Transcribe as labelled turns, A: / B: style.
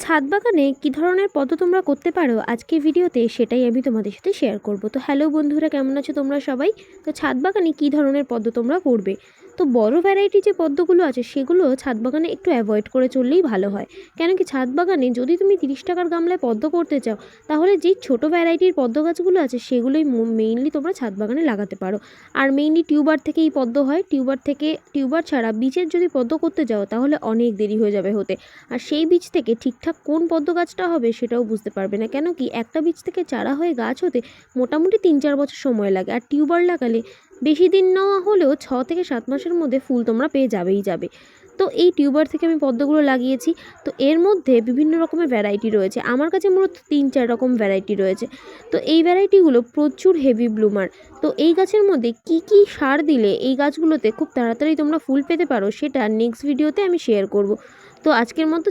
A: ছাদ বাগানে কী ধরনের পদ্ম তোমরা করতে পারো আজকের ভিডিওতে সেটাই আমি তোমাদের সাথে শেয়ার করব। তো হ্যালো বন্ধুরা, কেমন আছো তোমরা সবাই? তো ছাদ বাগানে কী ধরনের পদ্ম তোমরা করবে? তো বড় ভ্যারাইটি যে পদ্মগুলো আছে সেগুলো ছাদ বাগানে একটু অ্যাভয়েড করে চললেই ভালো হয়। কেন কি ছাদ বাগানে যদি তুমি 30 টাকার গামলায় পদ্ম করতে চাও, তাহলে যেই ছোটো ভ্যারাইটির পদ্ম গাছগুলো আছে সেগুলোই মেইনলি তোমরা ছাদ বাগানে লাগাতে পারো। আর মেইনলি টিউবার থেকেই পদ্ম হয়। টিউবার ছাড়া বীজের যদি পদ্ম করতে যাও তাহলে অনেক দেরি হয়ে যাবে হতে। আর সেই বীজ থেকে ঠিকঠাক কোন পদ্ম গাছটা হবে সেটাও বুঝতে পারবে না। কেন কি একটা বীজ থেকে চারা হয়ে গাছ হতে মোটামুটি 3-4 বছর সময় লাগে। আর টিউবার লাগালে বেশি দিন না হলেও 6 থেকে 7 মাসের মধ্যে ফুল তোমরা পেয়ে যাবে। তো এই টিউবার থেকে আমি পদ্মগুলো লাগিয়েছি। তো এর মধ্যে বিভিন্ন রকমের ভ্যারাইটি রয়েছে, আমার কাছে মূলত 3-4 রকম ভ্যারাইটি রয়েছে। তো এই ভ্যারাইটিগুলো প্রচুর হেভি ব্লুমার। তো এই গাছের মধ্যে কি কি সার দিলে এই গাছগুলোতে খুব তাড়াতাড়ি তোমরা ফুল পেতে পারো সেটা নেক্সট ভিডিওতে আমি শেয়ার করব। তো আজকের মতো